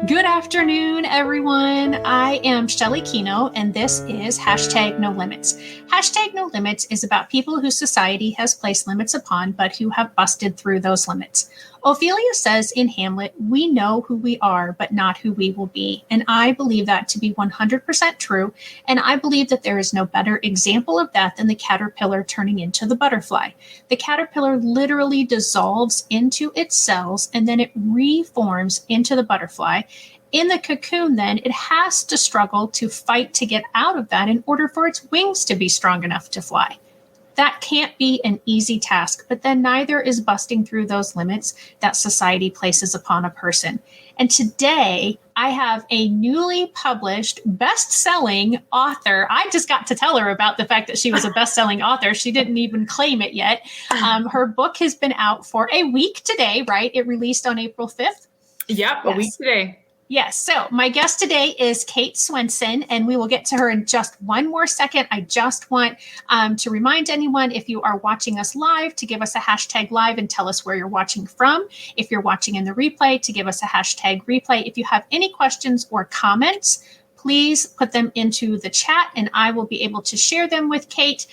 Good afternoon, everyone. I am Shelly Kino, and this is Hashtag No Limits. Hashtag No Limits is about people whose society has placed limits upon, but who have busted through those limits. Ophelia says in Hamlet, "We know who we are, but not who we will be." And I believe that to be 100% true. And I believe that there is no better example of that than the caterpillar turning into the butterfly. The caterpillar literally dissolves into its cells, and then it reforms into the butterfly. In the cocoon, then, it has to struggle to fight to get out of that in order for its wings to be strong enough to fly. That can't be an easy task, but then neither is busting through those limits that society places upon a person. And today, I have a newly published, best-selling author. I just got to tell her about the fact that she was a best-selling author. She didn't even claim it yet. Her book has been out for a week today, right? It released on April 5th. Yep, yes. A week today. Yes. So my guest today is Kate Swenson, and we will get to her in just one more second. I just want to remind anyone, if you are watching us live, to give us a hashtag live and tell us where you're watching from. If you're watching in the replay, to give us a hashtag replay. If you have any questions or comments, please put them into the chat and I will be able to share them with Kate.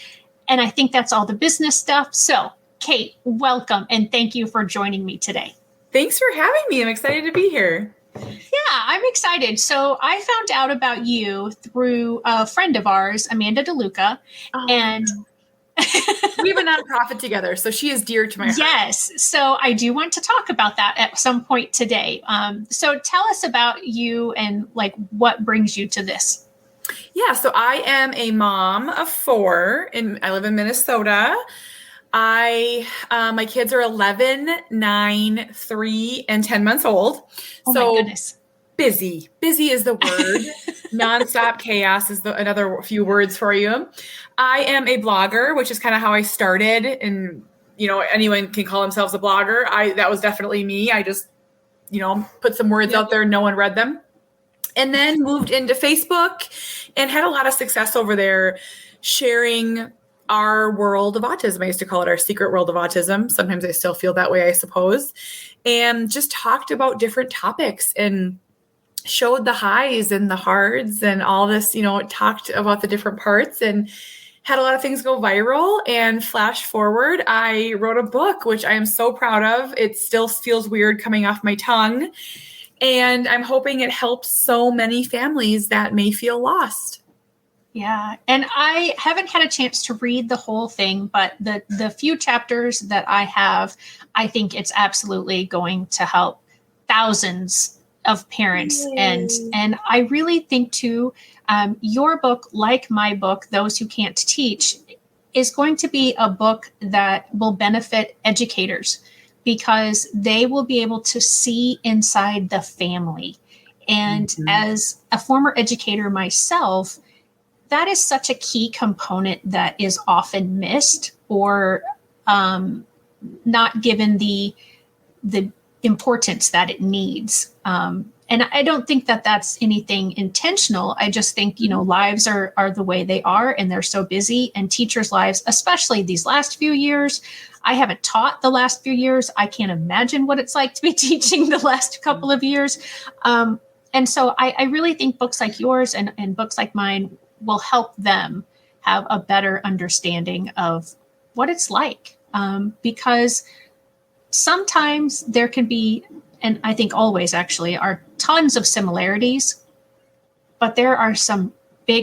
And I think that's all the business stuff. So Kate, welcome, and thank you for joining me today. Thanks for having me. I'm excited to be here. Yeah, I'm excited. So I found out about you through a friend of ours, Amanda DeLuca, and we have a nonprofit together, so she is dear to my heart. Yes. So I do want to talk about that at some point today. So tell us about you and like what brings you to this. Yeah, so I am a mom of 4, and I live in Minnesota. My kids are 11, 9, 3, and 10 months old. Oh so my goodness. Busy is the word. Nonstop chaos is another few words for you. I am a blogger, which is kind of how I started. And, anyone can call themselves a blogger. That was definitely me. I just, put some words out there and no one read them. And then moved into Facebook and had a lot of success over there sharing our world of autism. I used to call it our secret world of autism. Sometimes I still feel that way, I suppose. And just talked about different topics and showed the highs and the hards and all this, talked about the different parts and had a lot of things go viral. And flash forward, I wrote a book, which I am so proud of. It still feels weird coming off my tongue. And I'm hoping it helps so many families that may feel lost. Yeah. And I haven't had a chance to read the whole thing, but the few chapters that I have, I think it's absolutely going to help thousands of parents. Yay. And I really think too, your book, like my book, Those Who Can't Teach, is going to be a book that will benefit educators because they will be able to see inside the family. And as a former educator myself, that is such a key component that is often missed or not given the importance that it needs. And I don't think that that's anything intentional. I just think, lives are the way they are and they're so busy, and teachers' lives, especially these last few years. I haven't taught the last few years. I can't imagine what it's like to be teaching the last couple of years. And so I really think books like yours and books like mine will help them have a better understanding of what it's like. Because sometimes there can be, and I think always actually, are tons of similarities, but there are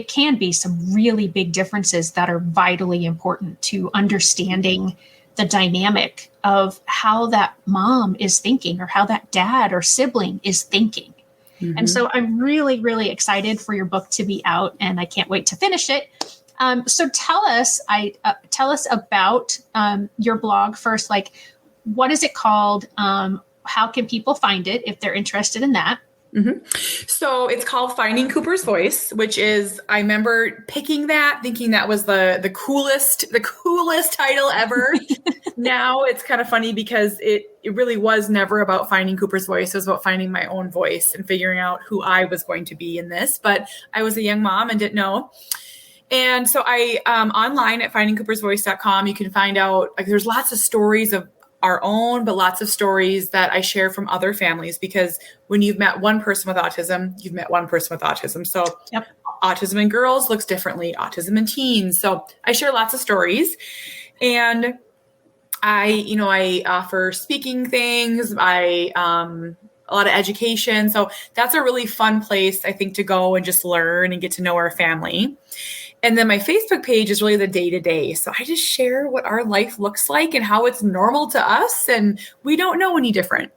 can be some really big differences that are vitally important to understanding the dynamic of how that mom is thinking or how that dad or sibling is thinking. And so I'm really, really excited for your book to be out, and I can't wait to finish it. So tell us about your blog first. Like, what is it called? How can people find it if they're interested in that? So it's called Finding Cooper's Voice, which is, I remember picking that, thinking that was the coolest title ever. Now it's kind of funny because it really was never about finding Cooper's voice. It was about finding my own voice and figuring out who I was going to be in this. But I was a young mom and didn't know. And so I, online at findingcoopersvoice.com, you can find out, like, there's lots of stories of our own, but lots of stories that I share from other families, because when you've met one person with autism, you've met one person with autism. So Yep. autism in girls looks differently, autism in teens. So I share lots of stories, and I offer speaking things. A lot of education. So that's a really fun place, I think, to go and just learn and get to know our family. And then my Facebook page is really the day-to-day. So I just share what our life looks like and how it's normal to us, and we don't know any different.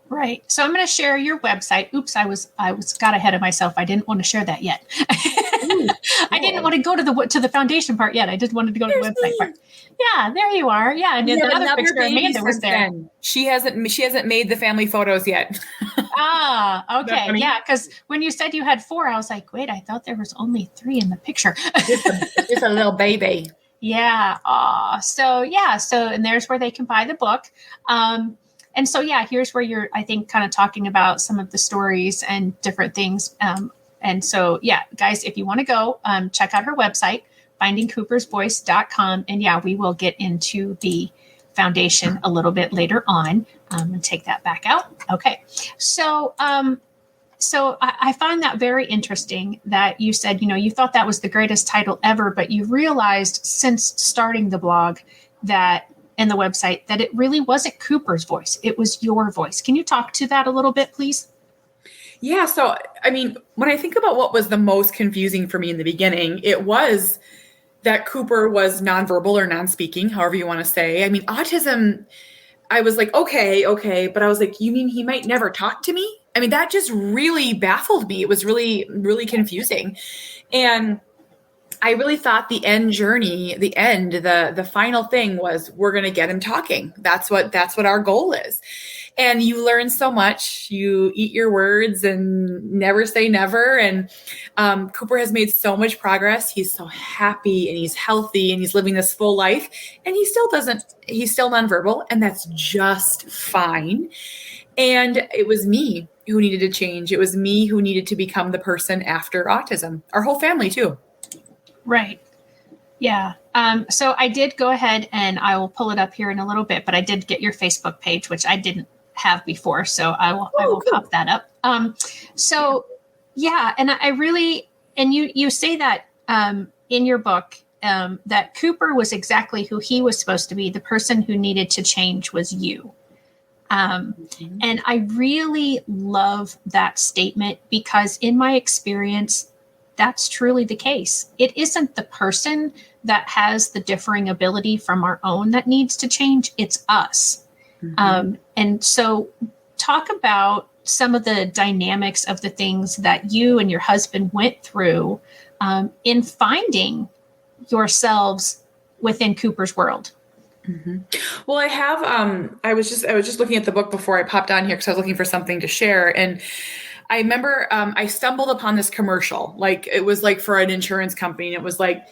Right. So I'm going to share your website. Oops, I was got ahead of myself. I didn't want to share that yet. I didn't want to go to the foundation part yet. I just wanted to go to the website part. Yeah, there you are. Yeah, and then another picture, Amanda was there. She hasn't made the family photos yet. Okay. Yeah, because when you said you had 4, I was like, wait, I thought there was only 3 in the picture. Just a little baby. Yeah. So and there's where they can buy the book. And so, here's where you're, I think, kind of talking about some of the stories and different things. And so, guys, if you want to go, check out her website, findingcoopersvoice.com. And we will get into the foundation a little bit later on, and take that back out. Okay. So, I find that very interesting that you said, you thought that was the greatest title ever, but you realized since starting the blog and the website that it really wasn't Cooper's voice. It was your voice. Can you talk to that a little bit, please? Yeah. So, I mean, when I think about what was the most confusing for me in the beginning, it was that Cooper was nonverbal or non-speaking, however you want to say. I mean, autism, I was like, okay. But I was like, you mean he might never talk to me? I mean, that just really baffled me. It was really, really confusing. And I really thought the final thing was we're going to get him talking. That's what our goal is. And you learn so much. You eat your words and never say never. And Cooper has made so much progress. He's so happy and he's healthy and he's living this full life. And he's still nonverbal, and that's just fine. And it was me who needed to change. It was me who needed to become the person after autism. Our whole family too. Right. Yeah. So I did go ahead, and I will pull it up here in a little bit, but I did get your Facebook page, which I didn't have before. So I will pop that up. And I really, and you say that in your book, that Cooper was exactly who he was supposed to be. The person who needed to change was you. And I really love that statement, because in my experience, that's truly the case. It isn't the person that has the differing ability from our own that needs to change. It's us. And so talk about some of the dynamics of the things that you and your husband went through in finding yourselves within Cooper's world. Well, I have, I was just looking at the book before I popped on here because I was looking for something to share. And I remember I stumbled upon this commercial, like it was like for an insurance company. And it was like,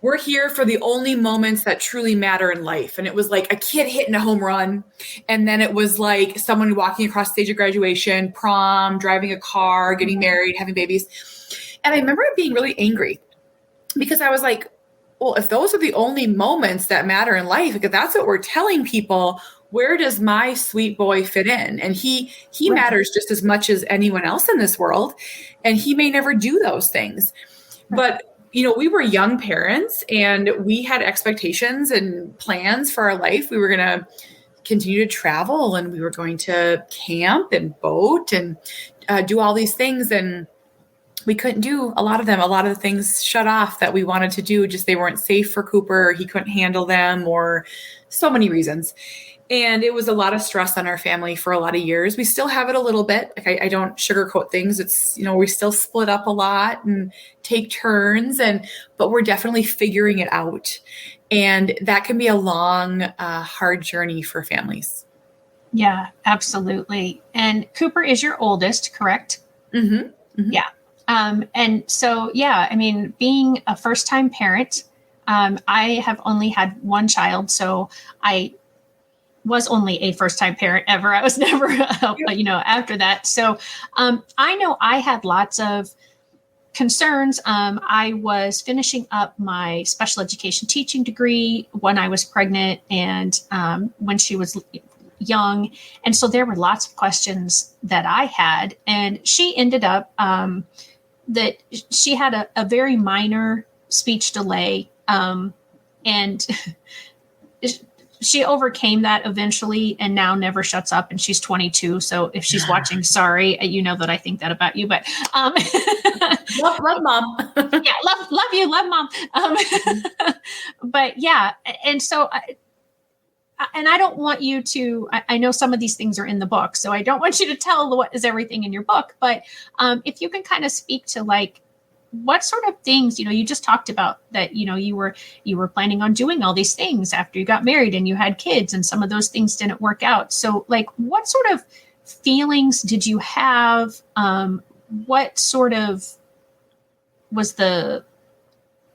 we're here for the only moments that truly matter in life. And it was like a kid hitting a home run. And then it was like someone walking across the stage of graduation, prom, driving a car, getting married, having babies. And I remember being really angry because I was like, well, if those are the only moments that matter in life, because that's what we're telling people, where does my sweet boy fit in? And he right. matters just as much as anyone else in this world. And he may never do those things. Right. But we were young parents and we had expectations and plans for our life. We were going to continue to travel and we were going to camp and boat and do all these things. And we couldn't do a lot of them. A lot of the things shut off that we wanted to do, just they weren't safe for Cooper, or he couldn't handle them, or so many reasons. And it was a lot of stress on our family for a lot of years. We still have it a little bit. Like I don't sugarcoat things. It's, we still split up a lot and take turns, but we're definitely figuring it out. And that can be a long, hard journey for families. Yeah, absolutely. And Cooper is your oldest, correct? Mm-hmm. Mm-hmm. Yeah. And so, being a first-time parent, I have only had one child, so I was only a first-time parent ever. I was never, after that. So I know I had lots of concerns. I was finishing up my special education teaching degree when I was pregnant and when she was young. And so there were lots of questions that I had. And she ended up that she had a very minor speech delay. And she overcame that eventually and now never shuts up, and she's 22. So if she's watching, sorry, you know that I think that about you, but love mom. Yeah, love you, love mom. But yeah, and so and I don't want you to, I know some of these things are in the book, so I don't want you to tell what is everything in your book, but if you can kind of speak to like, what sort of things, you just talked about that, you were planning on doing all these things after you got married and you had kids, and some of those things didn't work out. So like, what sort of feelings did you have? What sort of was the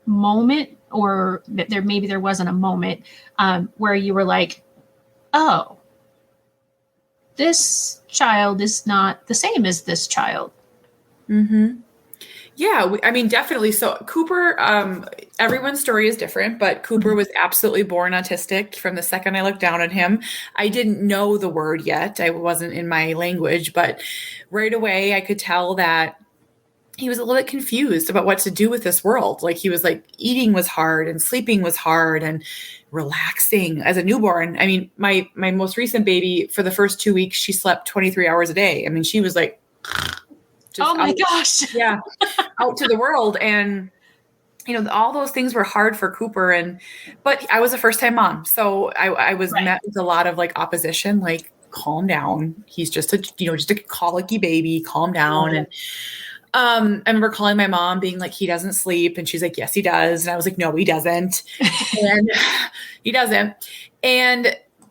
moment, or maybe there wasn't a moment where you were like, oh, this child is not the same as this child? Mm-hmm. Yeah, definitely. So Cooper, everyone's story is different, but Cooper was absolutely born autistic from the second I looked down at him. I didn't know the word yet. I wasn't in my language, but right away I could tell that he was a little bit confused about what to do with this world. Like he was like, eating was hard and sleeping was hard and relaxing as a newborn. My most recent baby, for the first 2 weeks, she slept 23 hours a day. She was like, oh my gosh. Yeah. Out to the world. And, all those things were hard for Cooper. But I was a first time mom. So I was met with a lot of like opposition, like, calm down. He's just a colicky baby, calm down. And, I remember calling my mom being like, he doesn't sleep. And she's like, yes, he does. And I was like, no, he doesn't. And he doesn't.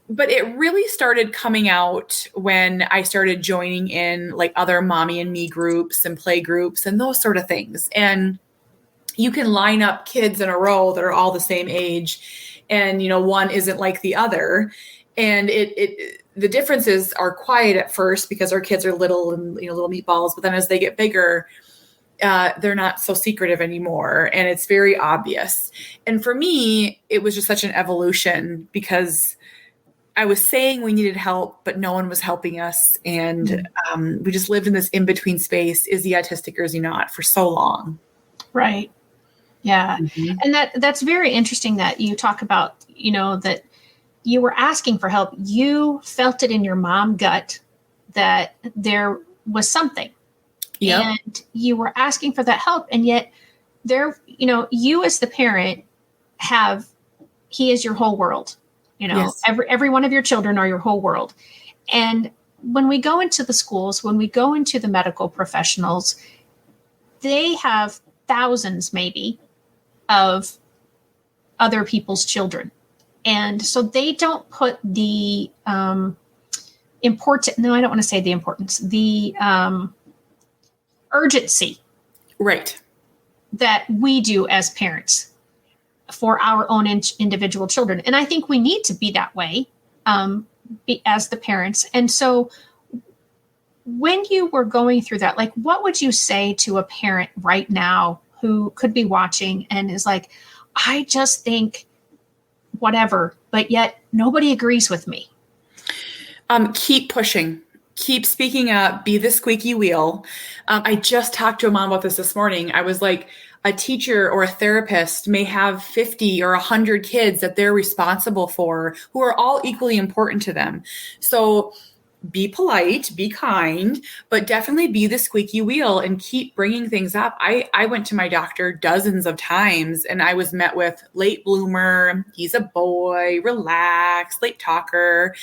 But it really started coming out when I started joining in like other mommy and me groups and play groups and those sort of things. And you can line up kids in a row that are all the same age, and, one isn't like the other. And the differences are quiet at first because our kids are little and, little meatballs. But then as they get bigger, they're not so secretive anymore. And it's very obvious. And for me, it was just such an evolution because I was saying we needed help, but no one was helping us. And we just lived in this in-between space. Is he autistic or is he not, for so long? Right. Yeah. Mm-hmm. And that's very interesting that you talk about, that you were asking for help. You felt it in your mom gut that there was something. Yep. And you were asking for that help. And yet there, you as the parent he is your whole world. Yes. Every one of your children are your whole world. And when we go into the schools, when we go into the medical professionals, they have thousands maybe of other people's children. And so they don't put the urgency, right, that we do as parents for our own individual children. And I think we need to be that way as the parents. And so when you were going through that, like, what would you say to a parent right now who could be watching and is like, I just think whatever, but yet nobody agrees with me? Keep pushing. Keep speaking up. Be the squeaky wheel. I just talked to a mom about this morning. I was like, a teacher or a therapist may have 50 or 100 kids that they're responsible for who are all equally important to them. So be polite, be kind, but definitely be the squeaky wheel and keep bringing things up. I went to my doctor dozens of times and I was met with late bloomer. He's a boy, relax, late talker.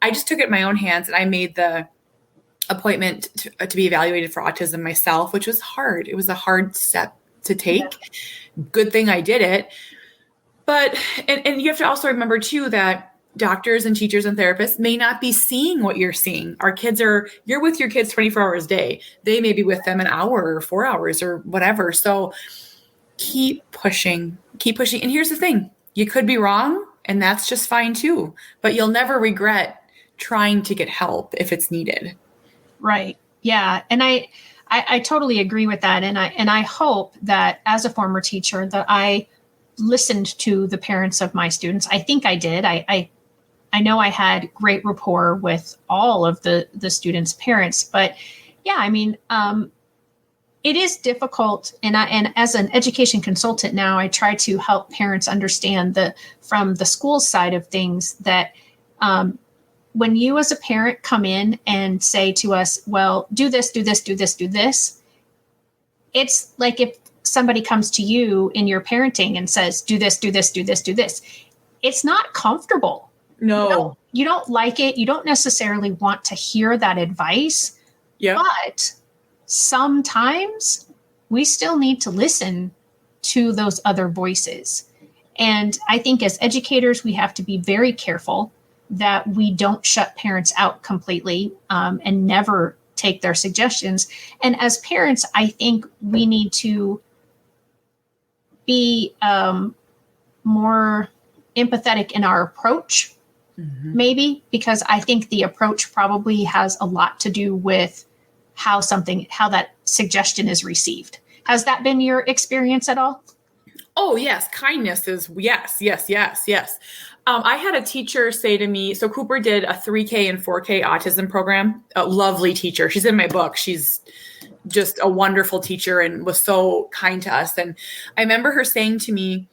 I just took it in my own hands and I made the appointment to be evaluated for autism myself, which was hard. It was a hard step to take. Yeah. Good thing I did it. But, and you have to also remember too, that doctors and teachers and therapists may not be seeing what you're seeing. You're with your kids 24 hours a day. They may be with them an hour or 4 hours or whatever. So keep pushing. And here's the thing, you could be wrong and that's just fine too, but you'll never regret trying to get help if it's needed. Right. Yeah. And I I totally agree with that. And I hope that as a former teacher that I listened to the parents of my students. I think I did. I know I had great rapport with all of the students' parents, but yeah, I mean, it is difficult. And as an education consultant now, I try to help parents understand from the school side of things that when you as a parent come in and say to us, well, do this, do this, do this, do this, it's like if somebody comes to you in your parenting and says, do this, do this, do this, do this. It's not comfortable. No. You don't like it. You don't necessarily want to hear that advice. Yeah. But sometimes we still need to listen to those other voices. And I think as educators, we have to be very careful that we don't shut parents out completely and never take their suggestions. And as parents, I think we need to be more empathetic in our approach, maybe, because I think the approach probably has a lot to do with how that suggestion is received. Has that been your experience at all? Oh, yes. Kindness is yes. I had a teacher say to me, so Cooper did a 3K and 4K autism program, a lovely teacher. She's in my book. She's just a wonderful teacher and was so kind to us. And I remember her saying to me,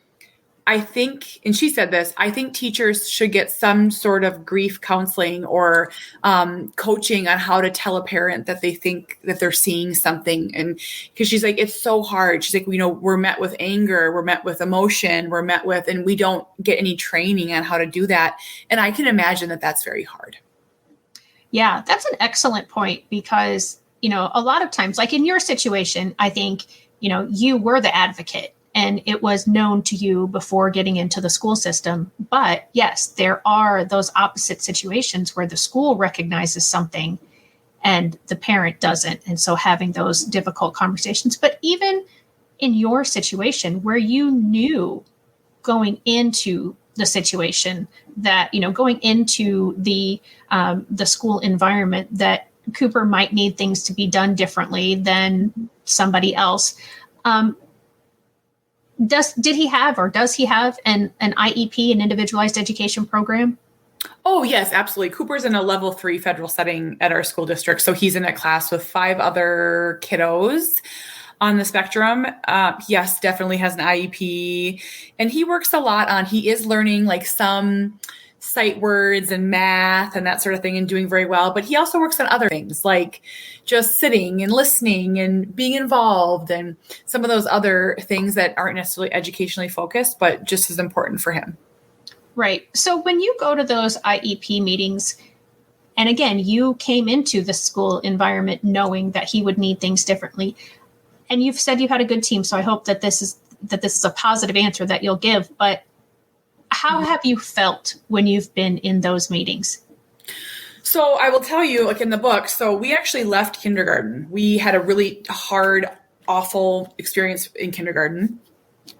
I think, and she said this, I think teachers should get some sort of grief counseling or coaching on how to tell a parent that they think that they're seeing something. And because she's like, it's so hard. She's like, we're met with anger, we're met with emotion, and we don't get any training on how to do that. And I can imagine that that's very hard. Yeah, that's an excellent point because, a lot of times, like in your situation, I think, you were the advocate. And it was known to you before getting into the school system. But yes, there are those opposite situations where the school recognizes something and the parent doesn't. And so having those difficult conversations. But even in your situation where you knew going into the situation that, going into the school environment that Cooper might need things to be done differently than somebody else. Does he have an IEP, an individualized education program? Oh, yes, absolutely. Cooper's in a level 3 federal setting at our school district. So he's in a class with 5 other kiddos on the spectrum. Yes, definitely has an IEP. And he works a lot he is learning like some sight words and math and that sort of thing and doing very well. But he also works on other things like just sitting and listening and being involved and some of those other things that aren't necessarily educationally focused, but just as important for him. Right. So when you go to those IEP meetings, and again, you came into the school environment knowing that he would need things differently. And you've said you had a good team. So I hope that this is a positive answer that you'll give. But how have you felt when you've been in those meetings? So I will tell you, like in the book, so we actually left kindergarten. We had a really hard, awful experience in kindergarten.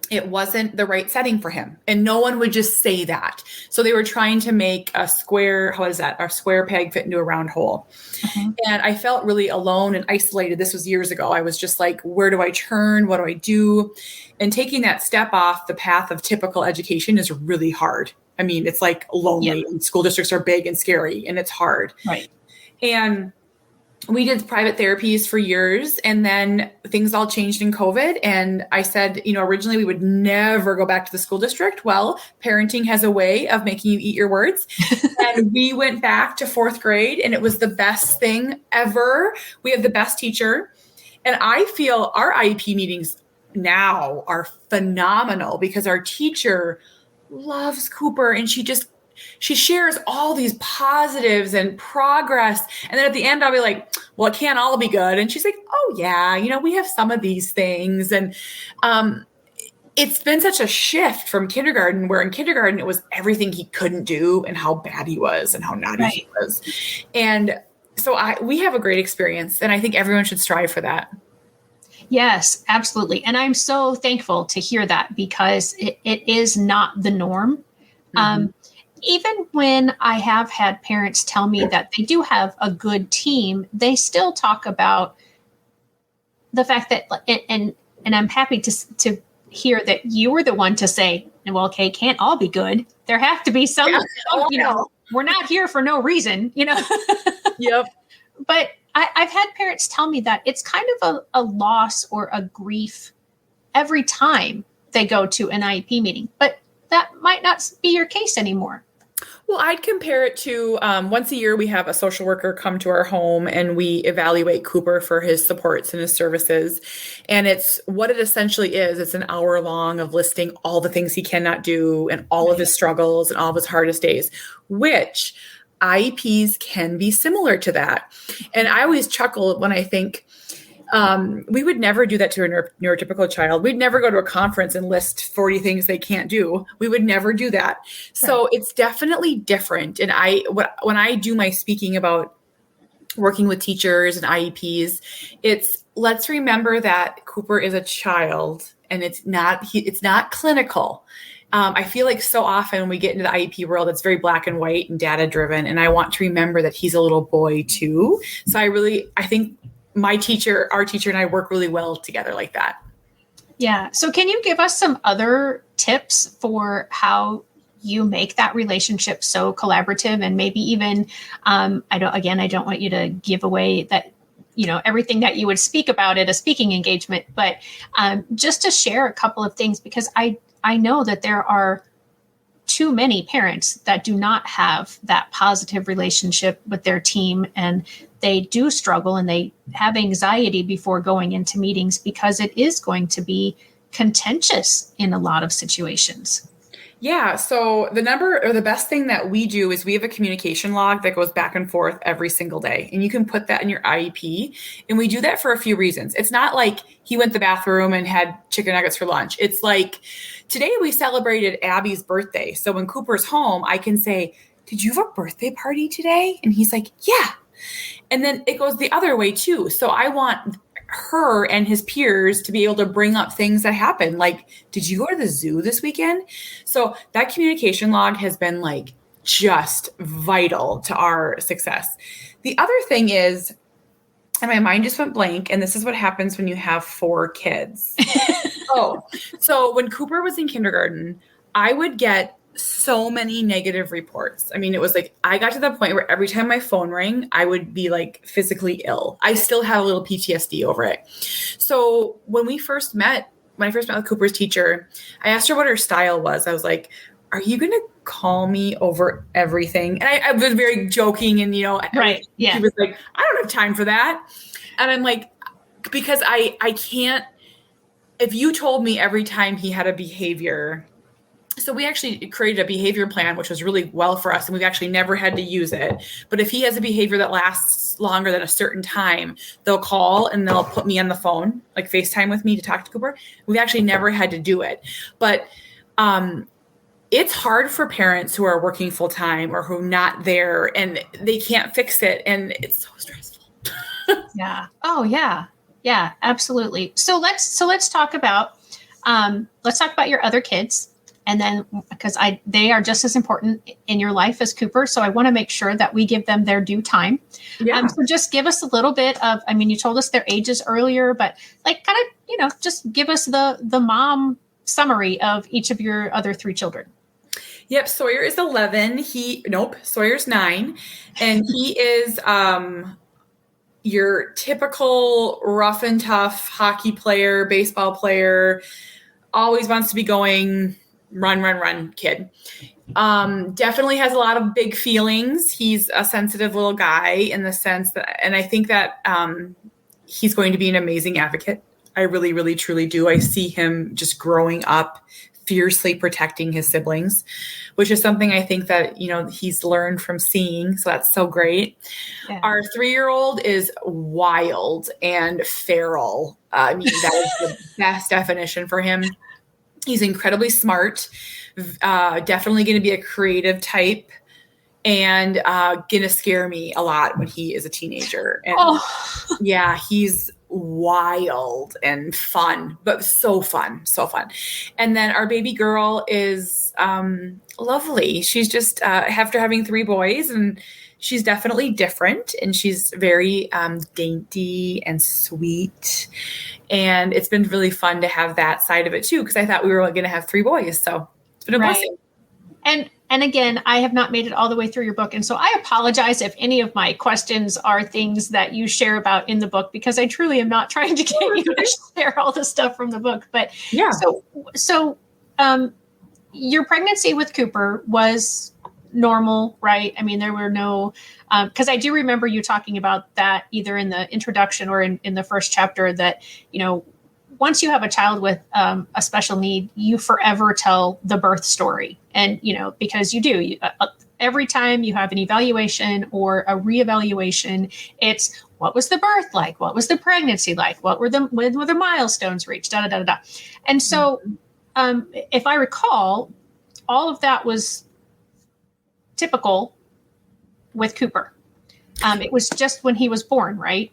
It wasn't the right setting for him. And no one would just say that. So they were trying to make a square peg fit into a round hole. Mm-hmm. And I felt really alone and isolated. This was years ago. I was just like, where do I turn? What do I do? And taking that step off the path of typical education is really hard. I mean, it's like lonely and school districts are big and scary and it's hard. Right. And we did private therapies for years and then things all changed in COVID. And I said, originally we would never go back to the school district. Well, parenting has a way of making you eat your words. And we went back to 4th grade and it was the best thing ever. We have the best teacher. And I feel our IEP meetings now are phenomenal because our teacher loves Cooper and she shares all these positives and progress. And then at the end, I'll be like, well, it can't all be good. And she's like, oh yeah, we have some of these things. And it's been such a shift from kindergarten, where in kindergarten, it was everything he couldn't do and how bad he was and how naughty he was. And so we have a great experience. And I think everyone should strive for that. Yes, absolutely. And I'm so thankful to hear that because it is not the norm. Mm-hmm. Even when I have had parents tell me that they do have a good team, they still talk about the fact that, and I'm happy to hear that you were the one to say, well, okay, can't all be good. There have to be some, we're not here for no reason, Yep. But I've had parents tell me that it's kind of a loss or a grief every time they go to an IEP meeting, but that might not be your case anymore. Well, I'd compare it to once a year, we have a social worker come to our home and we evaluate Cooper for his supports and his services. And it's what it essentially is. It's an hour long of listing all the things he cannot do and all of his struggles and all of his hardest days, which IEPs can be similar to that. And I always chuckle when I think, we would never do that to a neurotypical child. We'd never go to a conference and list 40 things they can't do. We would never do that. Right. So it's definitely different. And when I do my speaking about working with teachers and IEPs, it's let's remember that Cooper is a child and it's not clinical. I feel like so often when we get into the IEP world, it's very black and white and data driven. And I want to remember that he's a little boy too. So I think our teacher and I work really well together like that. Yeah. So can you give us some other tips for how you make that relationship so collaborative and maybe even, I don't want you to give away that, everything that you would speak about at a speaking engagement, but just to share a couple of things, because I know that there are too many parents that do not have that positive relationship with their team, and they do struggle and they have anxiety before going into meetings because it is going to be contentious in a lot of situations. Yeah. So the best thing that we do is we have a communication log that goes back and forth every single day. And you can put that in your IEP. And we do that for a few reasons. It's not like he went to the bathroom and had chicken nuggets for lunch. It's like today we celebrated Abby's birthday. So when Cooper's home, I can say, did you have a birthday party today? And he's like, yeah. And then it goes the other way too. So I want her and his peers to be able to bring up things that happen. Like, did you go to the zoo this weekend? So that communication log has been like just vital to our success. The other thing is, and my mind just went blank, and this is what happens when you have 4 kids. So when Cooper was in kindergarten, I would get so many negative reports. I mean, it was like, I got to the point where every time my phone rang, I would be like physically ill. I still have a little PTSD over it. So when I first met with Cooper's teacher, I asked her what her style was. I was like, are you going to call me over everything? And I was very joking and, right. Yeah. She was like, I don't have time for that. And I'm like, because I can't, if you told me every time he had a behavior. So we actually created a behavior plan, which was really well for us. And we've actually never had to use it. But if he has a behavior that lasts longer than a certain time, they'll call and they'll put me on the phone, like FaceTime with me to talk to Cooper. We've actually never had to do it. But it's hard for parents who are working full time or who are not there and they can't fix it. And it's so stressful. Yeah. Oh, yeah. Yeah, absolutely. So let's talk about your other kids. And then because they are just as important in your life as Cooper. So I want to make sure that we give them their due time. Yeah. So just give us a little bit of, you told us their ages earlier, but like kind of, just give us the mom summary of each of your other 3 children. Yep. Sawyer is 11. Sawyer's 9. And he is your typical rough and tough hockey player, baseball player, always wants to be going run kid. Definitely has a lot of big feelings. He's a sensitive little guy in the sense that, and I think that he's going to be an amazing advocate. I really, really, truly do. I see him just growing up, fiercely protecting his siblings, which is something I think that, he's learned from seeing. So that's so great. Yeah. Our 3-year-old is wild and feral. That is the best definition for him. He's incredibly smart, definitely going to be a creative type, and going to scare me a lot when he is a teenager. And yeah, he's wild and fun, but so fun. And then our baby girl is lovely. She's just after having 3 boys, and she's definitely different, and she's very dainty and sweet. And it's been really fun to have that side of it too, because I thought we were going to have 3 boys. So it's been a blessing. And again, I have not made it all the way through your book. And so I apologize if any of my questions are things that you share about in the book, because I truly am not trying to get you to share all the stuff from the book. But yeah. So your pregnancy with Cooper was normal, right? I mean, there were no, because I do remember you talking about that either in the introduction or in the first chapter, that, once you have a child with a special need, you forever tell the birth story. And, because you do, every time you have an evaluation or a reevaluation, it's what was the birth like? What was the pregnancy like? When were the milestones reached? Da, da, da, da, da. And so if I recall, all of that was typical with Cooper. It was just when he was born, right?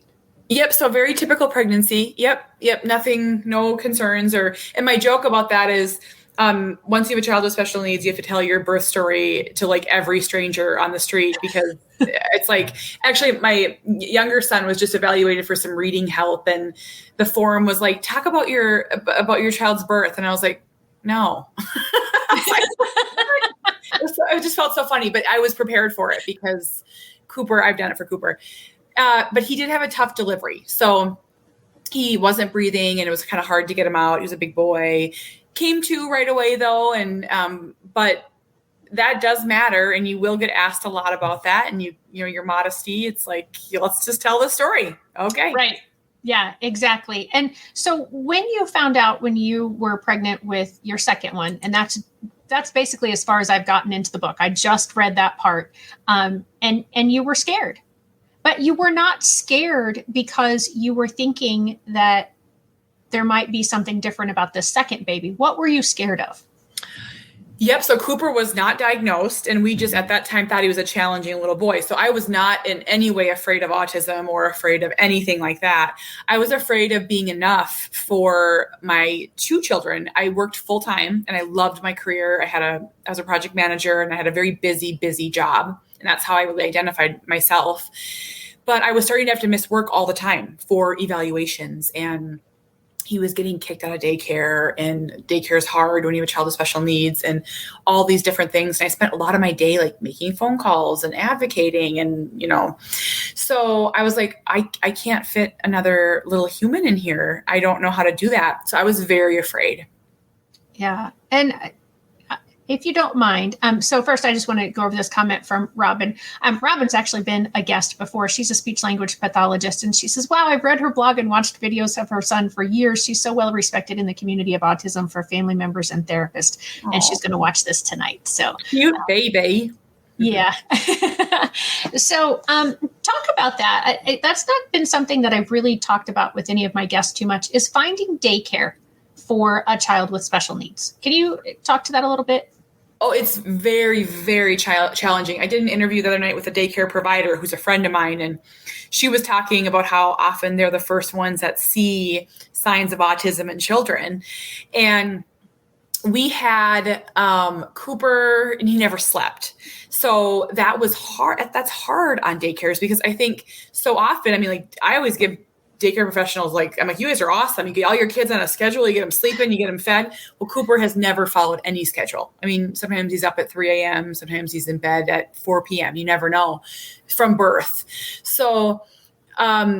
Yep. So very typical pregnancy. Yep. Nothing, no concerns. And my joke about that is, once you have a child with special needs, you have to tell your birth story to like every stranger on the street, because it's like, actually my younger son was just evaluated for some reading help, and the forum was like, talk about your child's birth. And I was like, no. It just felt so funny, but I was prepared for it because Cooper, I've done it for Cooper. But he did have a tough delivery. So he wasn't breathing, and it was kind of hard to get him out. He was a big boy. Came to right away though. And, but that does matter. And you will get asked a lot about that. And your modesty, it's like, let's just tell the story. Okay. Right. Yeah, exactly. And so when you found out when you were pregnant with your second one, and that's basically as far as I've gotten into the book. I just read that part. And you were scared. But you were not scared because you were thinking that there might be something different about this second baby. What were you scared of? Yep. So Cooper was not diagnosed, and we just at that time thought he was a challenging little boy. So I was not in any way afraid of autism or afraid of anything like that. I was afraid of being enough for my 2 children. I worked full time and I loved my career. I was a project manager, and I had a very busy job. And that's how I really identified myself. But I was starting to have to miss work all the time for evaluations, and he was getting kicked out of daycare, and daycare is hard when you have a child with special needs and all these different things. And I spent a lot of my day like making phone calls and advocating, and, so I was like, I can't fit another little human in here. I don't know how to do that. So I was very afraid. Yeah. And if you don't mind, so first I just want to go over this comment from Robin. Robin's actually been a guest before. She's a speech language pathologist, and she says, wow, I've read her blog and watched videos of her son for years. She's so well respected in the community of autism for family members and therapists. Aww. And she's going to watch this tonight. So cute baby. Yeah. So talk about that. That's not been something that I've really talked about with any of my guests too much, is finding daycare for a child with special needs. Can you talk to that a little bit? Oh, it's very, very challenging. I did an interview the other night with a daycare provider who's a friend of mine, and she was talking about how often they're the first ones that see signs of autism in children. And we had Cooper, and he never slept. So that was hard. That's hard on daycares, because I think so often, I always give daycare professionals, I'm like, you guys are awesome. You get all your kids on a schedule, you get them sleeping, you get them fed. Well, Cooper has never followed any schedule. Sometimes he's up at 3 a.m. Sometimes he's in bed at 4 p.m. You never know from birth. So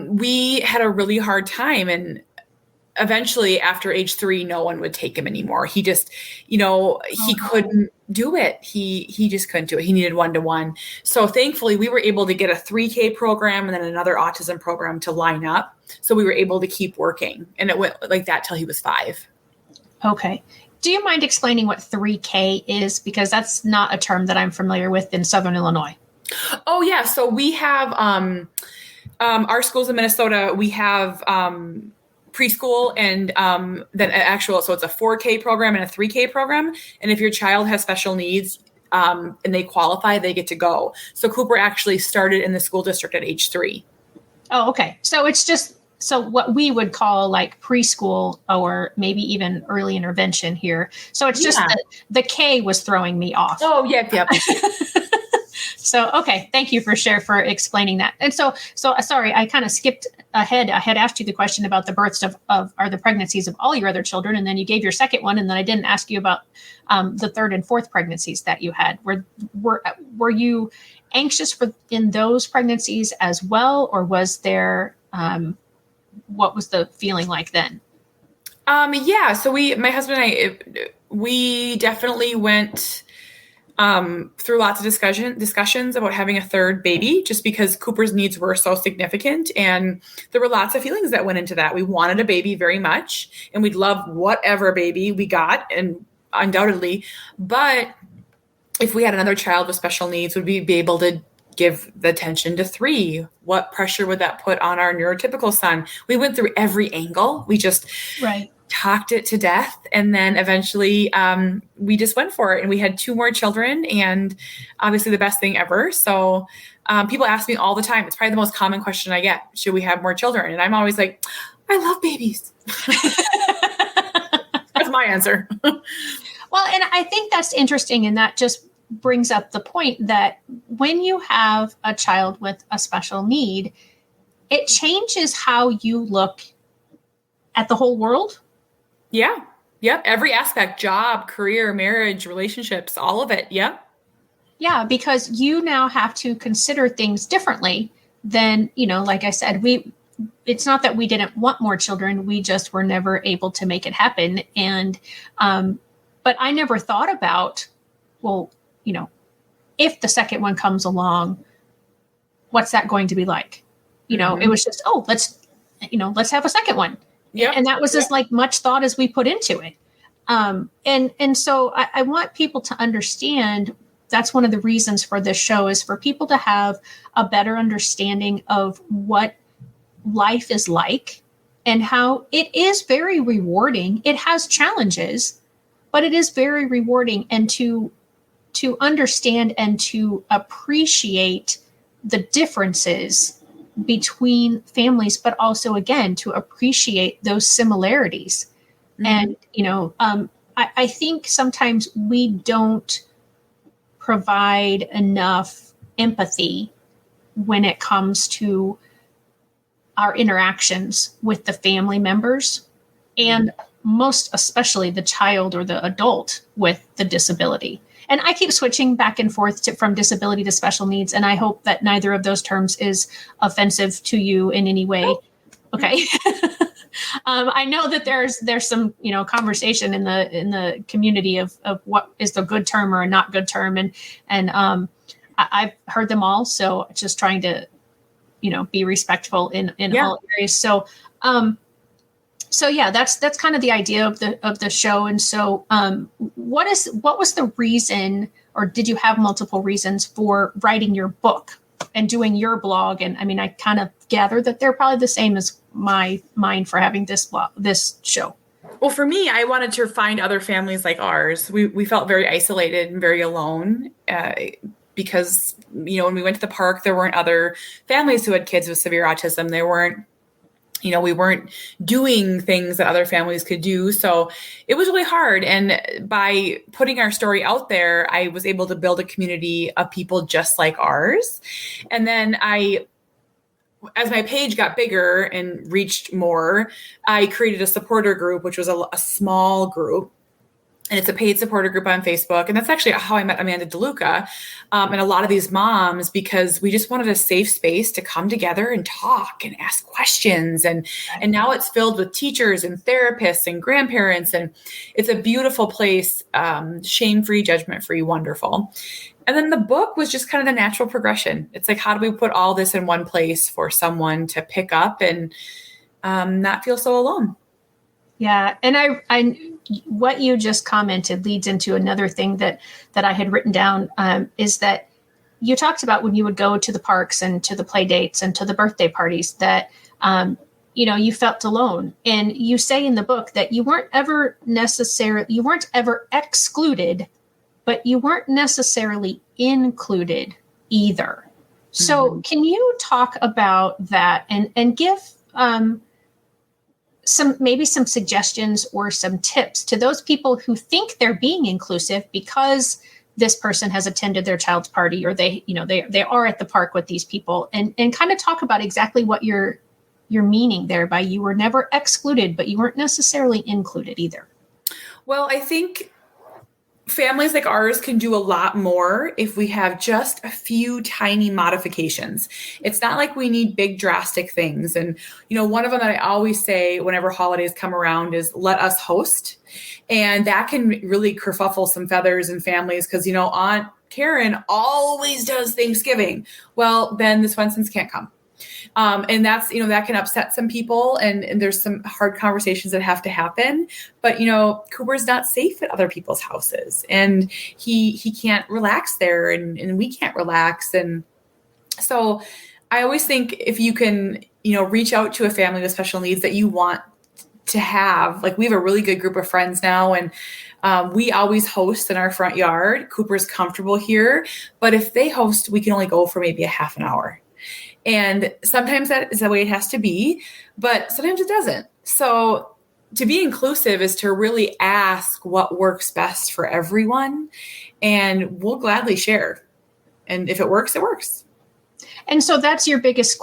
we had a really hard time. And eventually after age 3, no one would take him anymore. He just, he couldn't do it. He just couldn't do it. He needed 1-to-1. So thankfully we were able to get a 3K program and then another autism program to line up. So we were able to keep working, and it went like that till he was 5. Okay. Do you mind explaining what 3K is? Because that's not a term that I'm familiar with in Southern Illinois. Oh yeah. So we have, our schools in Minnesota, we have, preschool and then so it's a 4K program and a 3K program. And if your child has special needs and they qualify, they get to go. So Cooper actually started in the school district at age 3. Oh, okay. So it's just what we would call like preschool or maybe even early intervention here. So it's just the K was throwing me off. Oh, yep. So, okay. Thank you for explaining that. And so sorry, I kind of skipped ahead. I had asked you the question about the births of are the pregnancies of all your other children. And then you gave your second one. And then I didn't ask you about the third and fourth pregnancies that you had. Were you anxious in those pregnancies as well? Or was there, what was the feeling like then? Yeah. So my husband and I, we definitely went through lots of discussions about having a third baby, just because Cooper's needs were so significant. And there were lots of feelings that went into that. We wanted a baby very much, and we'd love whatever baby we got, and undoubtedly. But if we had another child with special needs, would we be able to give the attention to 3? What pressure would that put on our neurotypical son? We went through every angle. We just talked it to death. And then eventually we just went for it. And we had 2 more children, and obviously the best thing ever. So people ask me all the time. It's probably the most common question I get. Should we have more children? And I'm always like, I love babies. That's my answer. Well, and I think that's interesting. And that just brings up the point that when you have a child with a special need, it changes how you look at the whole world. Yeah. Yep. Every aspect, job, career, marriage, relationships, all of it. Yep. Yeah. Because you now have to consider things differently than, like I said, it's not that we didn't want more children. We just were never able to make it happen. And, but I never thought about, well, if the second one comes along, what's that going to be like? It was just, let's have a second one. Yep. And that was as much thought as we put into it. And so I want people to understand that's one of the reasons for this show, is for people to have a better understanding of what life is like and how it is very rewarding. It has challenges, but it is very rewarding. And to understand and to appreciate the differences between families, but also, again, to appreciate those similarities. Mm-hmm. And, I think sometimes we don't provide enough empathy when it comes to our interactions with the family members, and most especially the child or the adult with the disability. And I keep switching back and forth from disability to special needs. And I hope that neither of those terms is offensive to you in any way. Okay. I know that there's some, conversation in the community of what is the good term or a not good term. And I've heard them all. So just trying to, be respectful in all areas. So yeah, that's kind of the idea of the show. And so, what was the reason, or did you have multiple reasons for writing your book and doing your blog? And I mean, I kind of gather that they're probably the same as mine for having this show. Well, for me, I wanted to find other families like ours. We felt very isolated and very alone, because, when we went to the park, there weren't other families who had kids with severe autism. There weren't, we weren't doing things that other families could do. So it was really hard. And by putting our story out there, I was able to build a community of people just like ours. And then as my page got bigger and reached more, I created a supporter group, which was a small group. And it's a paid supporter group on Facebook. And that's actually how I met Amanda DeLuca and a lot of these moms, because we just wanted a safe space to come together and talk and ask questions. And now it's filled with teachers and therapists and grandparents. And it's a beautiful place, shame-free, judgment-free, wonderful. And then the book was just kind of the natural progression. It's like, how do we put all this in one place for someone to pick up and not feel so alone? Yeah. And I what you just commented leads into another thing that I had written down, is that you talked about when you would go to the parks and to the play dates and to the birthday parties that, you felt alone. And you say in the book that you weren't ever excluded, but you weren't necessarily included either. Mm-hmm. So can you talk about that and give, some suggestions or some tips to those people who think they're being inclusive because this person has attended their child's party, or they are at the park with these people, and kind of talk about exactly what you're meaning there by you were never excluded, but you weren't necessarily included either. Well, I think families like ours can do a lot more if we have just a few tiny modifications. It's not like we need big drastic things. And, one of them that I always say whenever holidays come around is let us host. And that can really kerfuffle some feathers in families because, Aunt Karen always does Thanksgiving. Well, then the Swensons can't come. And that's, that can upset some people and there's some hard conversations that have to happen. But, Cooper's not safe at other people's houses and he can't relax there and we can't relax. And so I always think if you can, reach out to a family with special needs that you want to have, like we have a really good group of friends now and we always host in our front yard. Cooper's comfortable here, but if they host, we can only go for maybe a half an hour. And sometimes that is the way it has to be, but sometimes it doesn't. So to be inclusive is to really ask what works best for everyone, and we'll gladly share. And if it works, it works. And so that's your biggest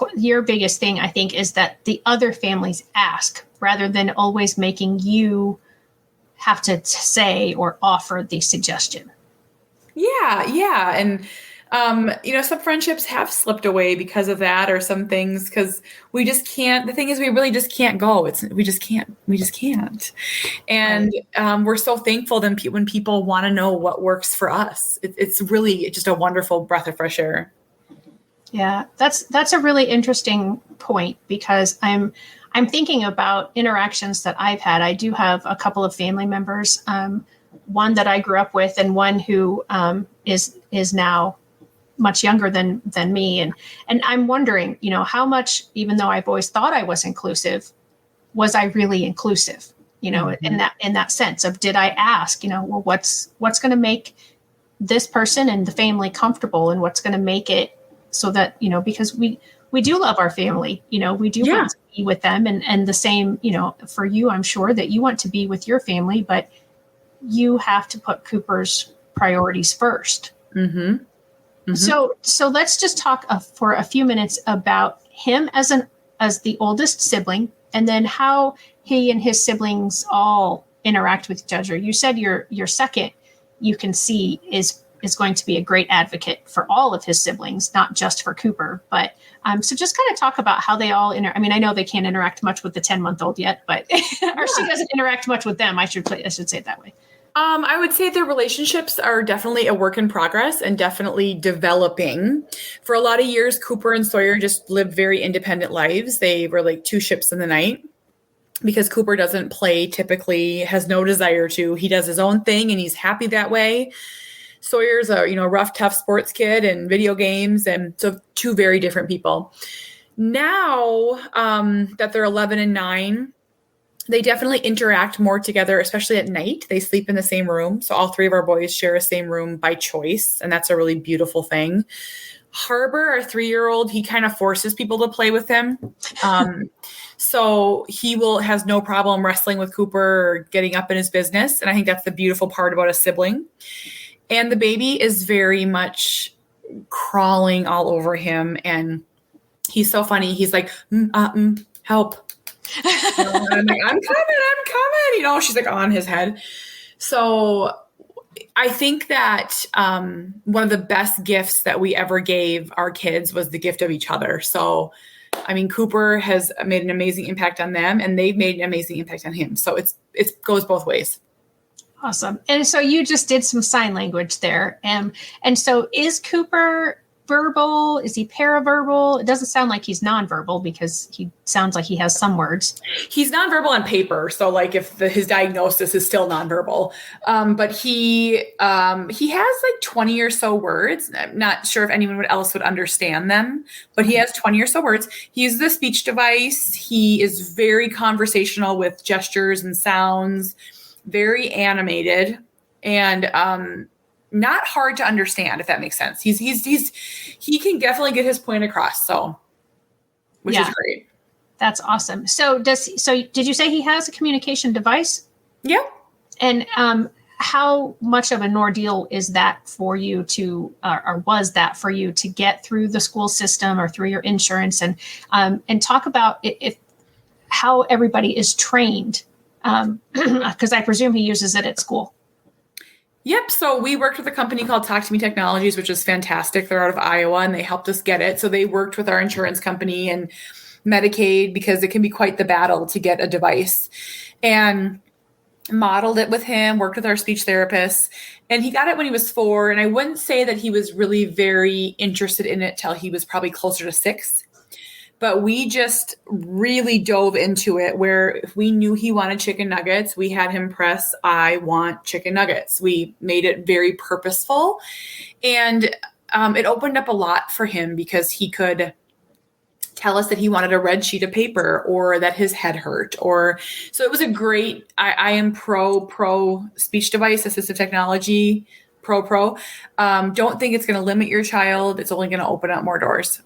thing, I think, is that the other families ask rather than always making you have to say or offer the suggestion. Yeah. And some friendships have slipped away because of that, or some things because we just can't. The thing is, we really just can't go. We just can't. And we're so thankful then when people want to know what works for us. It's really just a wonderful breath of fresh air. Yeah, that's a really interesting point because I'm thinking about interactions that I've had. I do have a couple of family members, one that I grew up with, and one who is now much younger than me. And I'm wondering, how much, even though I've always thought I was inclusive, was I really inclusive, mm-hmm. in that sense of, did I ask, well, what's going to make this person and the family comfortable, and what's going to make it so that, because we do love our family, we do want to be with them, and the same, for you, I'm sure that you want to be with your family, but you have to put Cooper's priorities first. Mm-hmm. Mm-hmm. So let's just talk for a few minutes about him as the oldest sibling, and then how he and his siblings all interact with each other. You said your second, you can see is going to be a great advocate for all of his siblings, not just for Cooper. But so just kind of talk about how they all I mean, I know they can't interact much with the 10-month-old yet, but or she doesn't interact much with them. I should say it that way. I would say their relationships are definitely a work in progress and definitely developing. For a lot of years, Cooper and Sawyer just lived very independent lives. They were like two ships in the night because Cooper doesn't play typically, has no desire to. He does his own thing and he's happy that way. Sawyer's a rough, tough sports kid and video games, and so two very different people. Now that they're 11 and 9, they definitely interact more together, especially at night. They sleep in the same room. So all three of our boys share a same room by choice. And that's a really beautiful thing. Harbor, our 3-year-old, he kind of forces people to play with him. So he has no problem wrestling with Cooper or getting up in his business. And I think that's the beautiful part about a sibling. And the baby is very much crawling all over him. And he's so funny. He's like, help. And I'm like, I'm coming. She's like on his head. So I think that one of the best gifts that we ever gave our kids was the gift of each other. So, I mean, Cooper has made an amazing impact on them and they've made an amazing impact on him. So it goes both ways. Awesome. And so you just did some sign language there. And so is Cooper verbal? Is he paraverbal? It doesn't sound like he's nonverbal because he sounds like he has some words. He's nonverbal on paper. So like if his diagnosis is still nonverbal, but he has like 20 or so words. I'm not sure if anyone else would understand them, but he has 20 or so words. He uses a speech device. He is very conversational with gestures and sounds, very animated, and not hard to understand, if that makes sense. He can definitely get his point across. So, which is great. That's awesome. So did you say he has a communication device? Yeah. And how much of an ordeal is that for you to, or was that for you to get through the school system or through your insurance, and talk about if how everybody is trained, because I presume he uses it at school. Yep. So we worked with a company called Talk to Me Technologies, which is fantastic. They're out of Iowa and they helped us get it. So they worked with our insurance company and Medicaid because it can be quite the battle to get a device, and modeled it with him, worked with our speech therapist, and he got it when he was 4. And I wouldn't say that he was really very interested in it till he was probably closer to 6. But we just really dove into it where if we knew he wanted chicken nuggets, we had him press, I want chicken nuggets. We made it very purposeful. And it opened up a lot for him because he could tell us that he wanted a red sheet of paper or that his head hurt. Or so it was a great, I am pro speech device assistive technology, pro. Don't think it's going to limit your child. It's only going to open up more doors.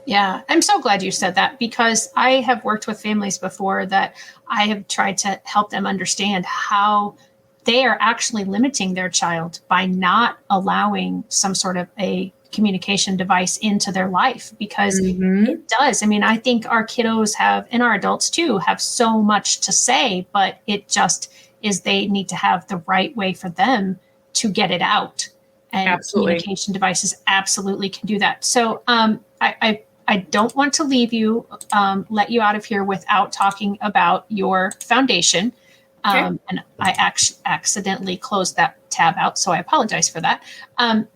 Yeah, I'm so glad you said that, because I have worked with families before that I have tried to help them understand how they are actually limiting their child by not allowing some sort of a communication device into their life, because it does. I mean, I think our kiddos have, and our adults too, have so much to say, but it just is they need to have the right way for them to get it out. And absolutely. Communication devices absolutely can do that. So I don't want to leave you, let you out of here without talking about your foundation. Okay. And I accidentally closed that tab out, so I apologize for that.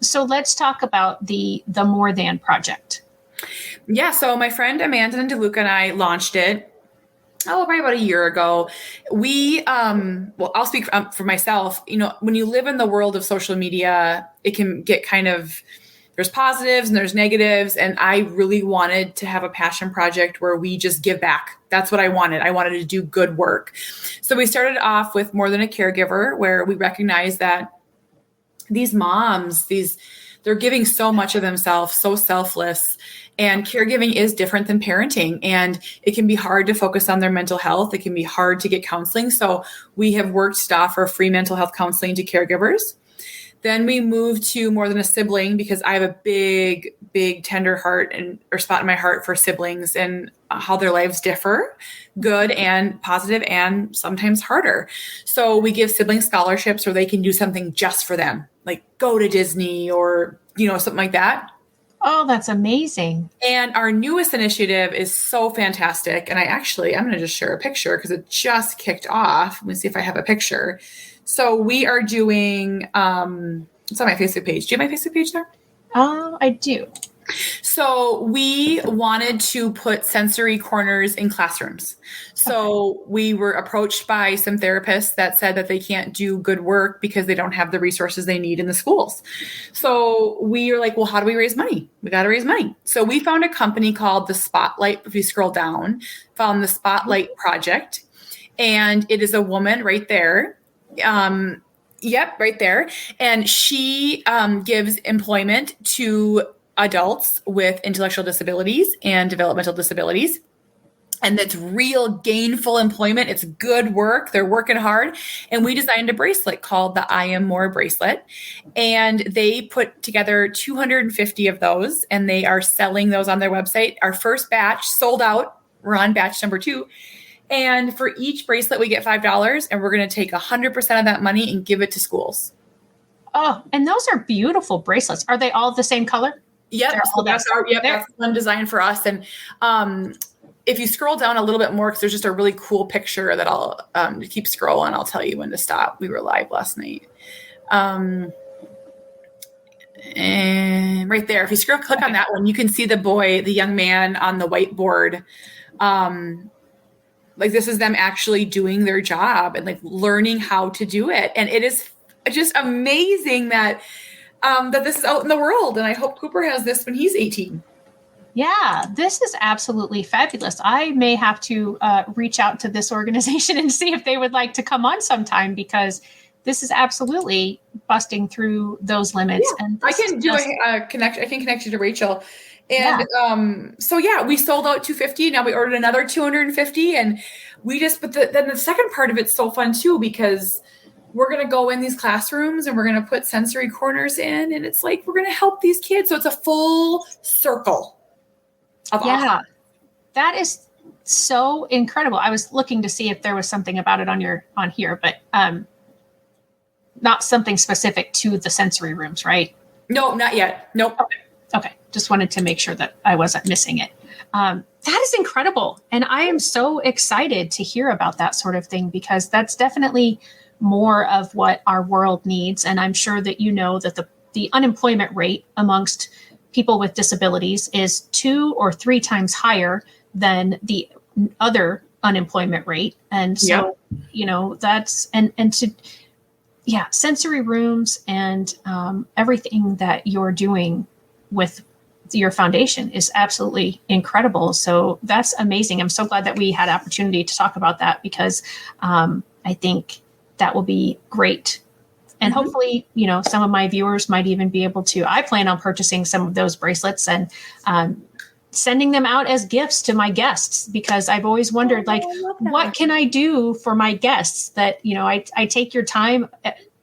So let's talk about the More Than project. Yeah, so my friend Amanda and DeLuca and I launched it, probably about a year ago. We, well, I'll speak for myself. You know, when you live in the world of social media, it can get kind of, there's positives and there's negatives. And I really wanted to have a passion project where we just give back. That's what I wanted. I wanted to do good work. So we started off with More Than a Caregiver, where we recognized that these moms, they're giving so much of themselves, so selfless. And caregiving is different than parenting. And it can be hard to focus on their mental health. It can be hard to get counseling. So we have worked to offer free mental health counseling to caregivers. Then we moved to More Than a Sibling, because I have a big, big tender heart or spot in my heart for siblings and how their lives differ, good and positive, and sometimes harder. So we give sibling scholarships where they can do something just for them, like go to Disney or, something like that. Oh, that's amazing. And our newest initiative is so fantastic. And I'm going to just share a picture because it just kicked off. Let me see if I have a picture. So we are doing, it's on my Facebook page. Do you have my Facebook page there? I do. So we wanted to put sensory corners in classrooms. So we were approached by some therapists that said that they can't do good work because they don't have the resources they need in the schools. So we are like, well, how do we raise money? We got to raise money. So we found a company called The Spotlight. If you scroll down, found The Spotlight Project. And it is a woman right there. Yep, right there. And she gives employment to adults with intellectual disabilities and developmental disabilities. And that's real gainful employment. It's good work. They're working hard. And we designed a bracelet called the I Am More bracelet. And they put together 250 of those, and they are selling those on their website. Our first batch sold out. We're on batch number 2. And for each bracelet, we get $5, and we're going to take 100% of that money and give it to schools. Oh, and those are beautiful bracelets. Are they all the same color? Yep. So that's one design for us. And if you scroll down a little bit more, because there's just a really cool picture that I'll keep scrolling. I'll tell you when to stop. We were live last night. And right there, if you click on that one, you can see the young man on the whiteboard. Like this is them actually doing their job and like learning how to do it. And it is just amazing that this is out in the world. And I hope Cooper has this when he's 18. Yeah, this is absolutely fabulous. I may have to reach out to this organization and see if they would like to come on sometime, because this is absolutely busting through those limits. Yeah, and I can do a connect. I can connect you to Rachel. And we sold out 250. Now we ordered another 250, and we just. But then the second part of it's so fun too, because we're going to go in these classrooms and we're going to put sensory corners in. And it's like, we're going to help these kids. So it's a full circle of awesome. That is so incredible. I was looking to see if there was something about it on here, but not something specific to the sensory rooms, right? No, not yet. Nope. Okay. Just wanted to make sure that I wasn't missing it. That is incredible. And I am so excited to hear about that sort of thing, because that's definitely more of what our world needs. And I'm sure that you know that the unemployment rate amongst people with disabilities is 2 or 3 times higher than the other unemployment rate. And so, that's, sensory rooms and everything that you're doing with your foundation is absolutely incredible. So that's amazing. I'm so glad that we had opportunity to talk about that, because I think that will be great. And hopefully, some of my viewers might even be able to, I plan on purchasing some of those bracelets and sending them out as gifts to my guests, because I've always wondered, what can I do for my guests that, I take your time,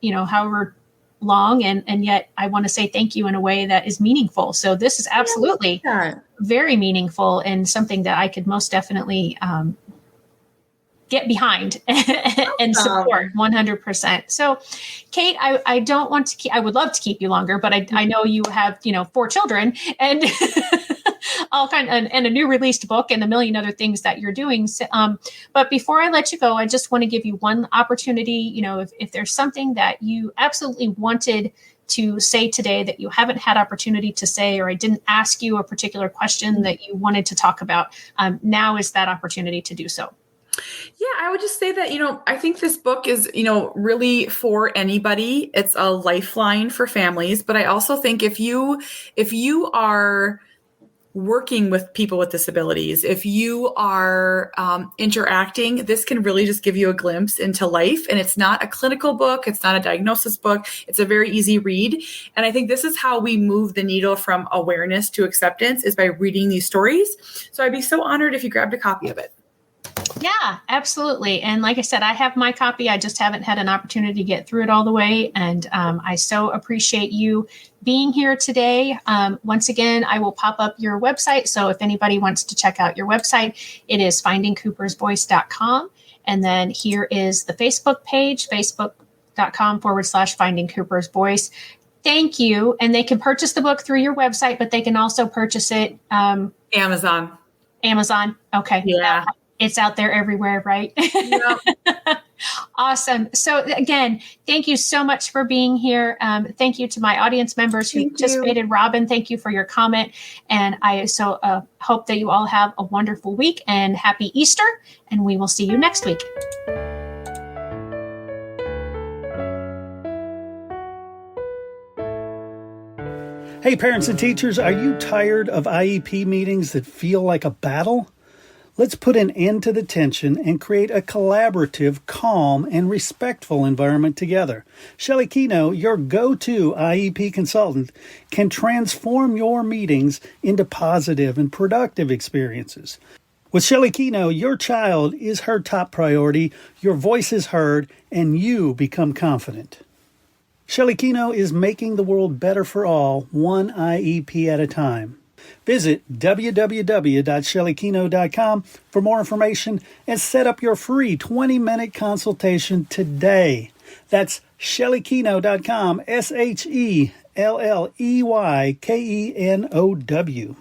however long, and yet I want to say thank you in a way that is meaningful. So this is absolutely very meaningful and something that I could most definitely get behind and support 100%. So Kate, I don't want to I would love to keep you longer, but I know you have, 4 children and all and a new released book and a million other things that you're doing. So, but before I let you go, I just want to give you one opportunity. If there's something that you absolutely wanted to say today that you haven't had opportunity to say, or I didn't ask you a particular question that you wanted to talk about, now is that opportunity to do so. Yeah, I would just say that, I think this book is, really for anybody. It's a lifeline for families. But I also think if you are working with people with disabilities, if you are interacting, this can really just give you a glimpse into life. And it's not a clinical book. It's not a diagnosis book. It's a very easy read. And I think this is how we move the needle from awareness to acceptance, is by reading these stories. So I'd be so honored if you grabbed a copy of it. Yeah, absolutely. And like I said, I have my copy. I just haven't had an opportunity to get through it all the way. And I so appreciate you being here today. Once again, I will pop up your website. So if anybody wants to check out your website, it is findingcoopersvoice.com. And then here is the Facebook page, facebook.com/Finding Cooper's Voice. Thank you. And they can purchase the book through your website, but they can also purchase it. Amazon. Okay. Yeah. It's out there everywhere, right? Yep. Awesome. So again, thank you so much for being here. Thank you to my audience members who participated. Robin, thank you for your comment. And I so hope that you all have a wonderful week and happy Easter. And we will see you next week. Hey, parents and teachers, are you tired of IEP meetings that feel like a battle? Let's put an end to the tension and create a collaborative, calm, and respectful environment together. Shelley Keno, your go-to IEP consultant, can transform your meetings into positive and productive experiences. With Shelley Keno, your child is her top priority, your voice is heard, and you become confident. Shelley Keno is making the world better for all, one IEP at a time. Visit www.shelleykeno.com for more information and set up your free 20-minute consultation today. That's shelleykeno.com, SHELLEYKENOW.